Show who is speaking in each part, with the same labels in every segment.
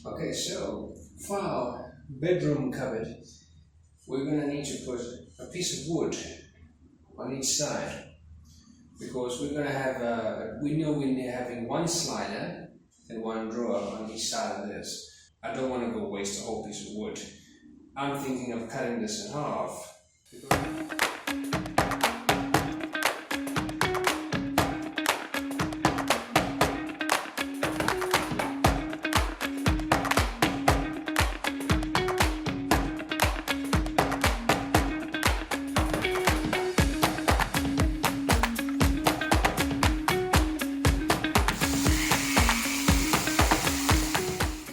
Speaker 1: Okay, so for our bedroom cupboard, we're going to need to put a piece of wood on each side because we're going to have, we know we're having one slider and one drawer on each side of this. I don't want to go waste a whole piece of wood. I'm thinking of cutting this in half.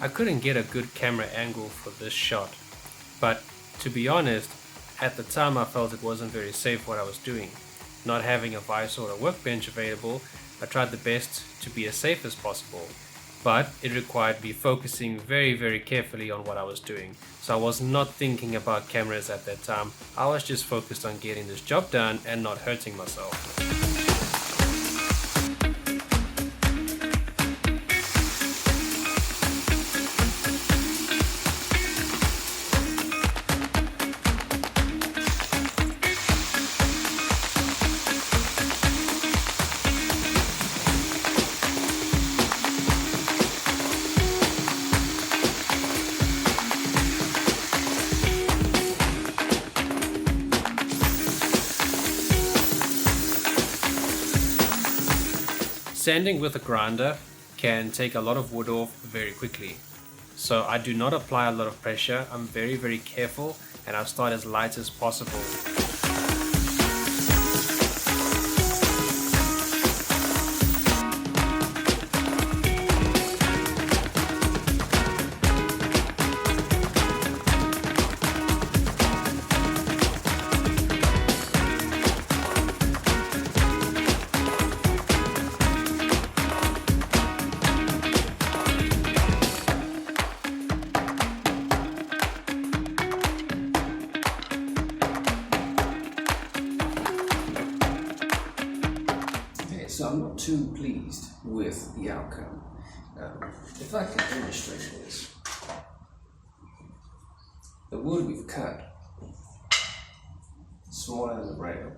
Speaker 2: I couldn't get a good camera angle for this shot, but to be honest, at the time I felt it wasn't very safe what I was doing. Not having a visor or a workbench available, I tried the best to be as safe as possible, but it required me focusing very carefully on what I was doing. So I was not thinking about cameras at that time, I was just focused on getting this job done and not hurting myself. Sanding with a grinder can take a lot of wood off very quickly. So I do not apply a lot of pressure, I'm very careful and I start as light as possible.
Speaker 1: So I'm not too pleased with the outcome. If I can demonstrate this, the wood we've cut is smaller than the rail,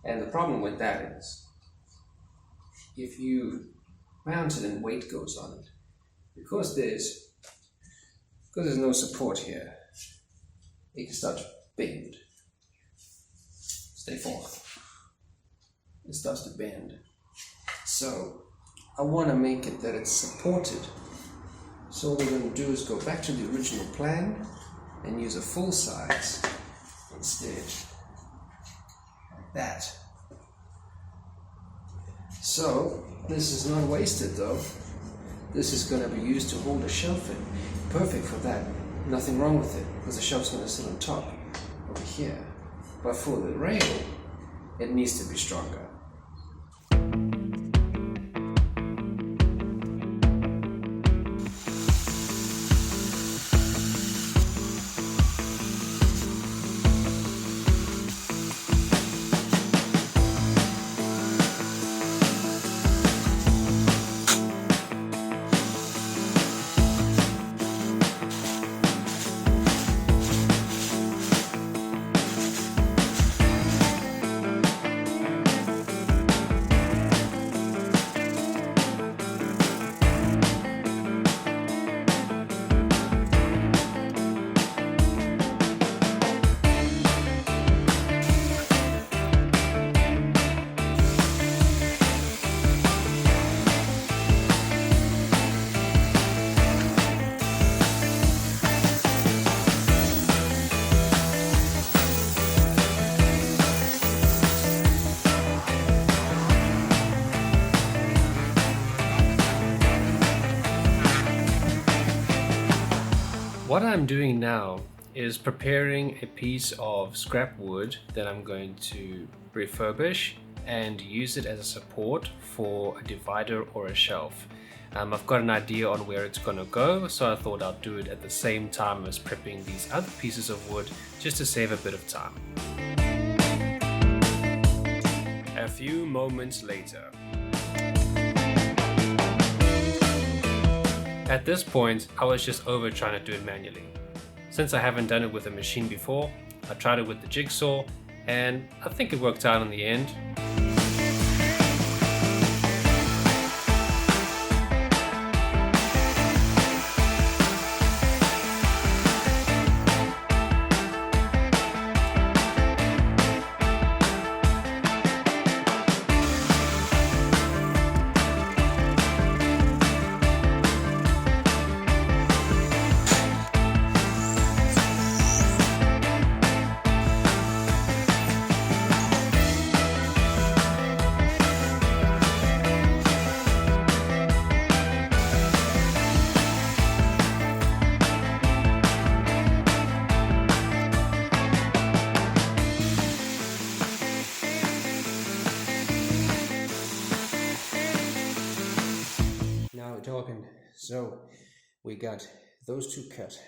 Speaker 1: and the problem with that is if you mount it and weight goes on it, because there's no support here, it can start to bend. Stay forth. It starts to bend. So I want to make it that it's supported. So what we're going to do is go back to the original plan and use a full size instead. Like that. So this is not wasted though. This is going to be used to hold a shelf in. Perfect for that. Nothing wrong with it because the shelf's going to sit on top over here. But for the rail, it needs to be stronger.
Speaker 2: What I'm doing now is preparing a piece of scrap wood that I'm going to refurbish and use it as a support for a divider or a shelf. I've got an idea on where it's gonna go, so I thought I'd do it at the same time as prepping these other pieces of wood just to save a bit of time. A few moments later. At this point, I was just over trying to do it manually. Since I haven't done it with a machine before, I tried it with the jigsaw, and I think it worked out in the end.
Speaker 1: Now we're talking. So we got those two cut.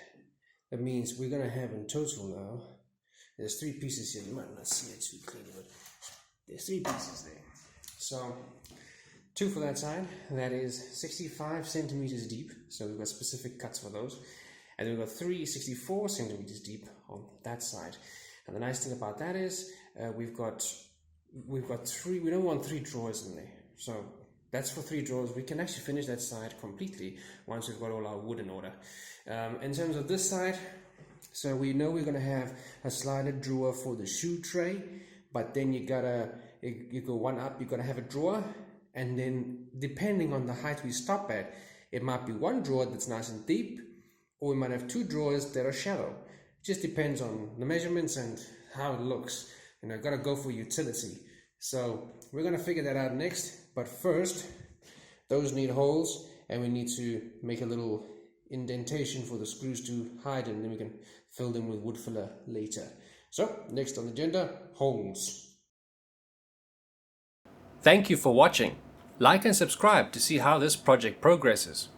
Speaker 1: That means we're gonna have in total now. There's 3 pieces here. You might not see it too clearly, but there's 3 pieces there. So 2 for that side. That is 65 centimeters deep. So we've got specific cuts for those. And then we've got 3 64 centimeters deep on that side. And the nice thing about that is we've got 3. We don't want 3 drawers in there. So that's for 3 drawers. We can actually finish that side completely once we've got all our wood in order. In terms of this side, so we know we're going to have a slided drawer for the shoe tray, but then you go one up, you got to have a drawer, and then depending on the height we stop at, it might be 1 drawer that's nice and deep, or we might have 2 drawers that are shallow. It just depends on the measurements and how it looks. Got to go for utility. So we're going to figure that out next. But first, those need holes, and we need to make a little indentation for the screws to hide, and then we can fill them with wood filler later. So, next on the agenda, holes.
Speaker 2: Thank you for watching. Like and subscribe to see how this project progresses.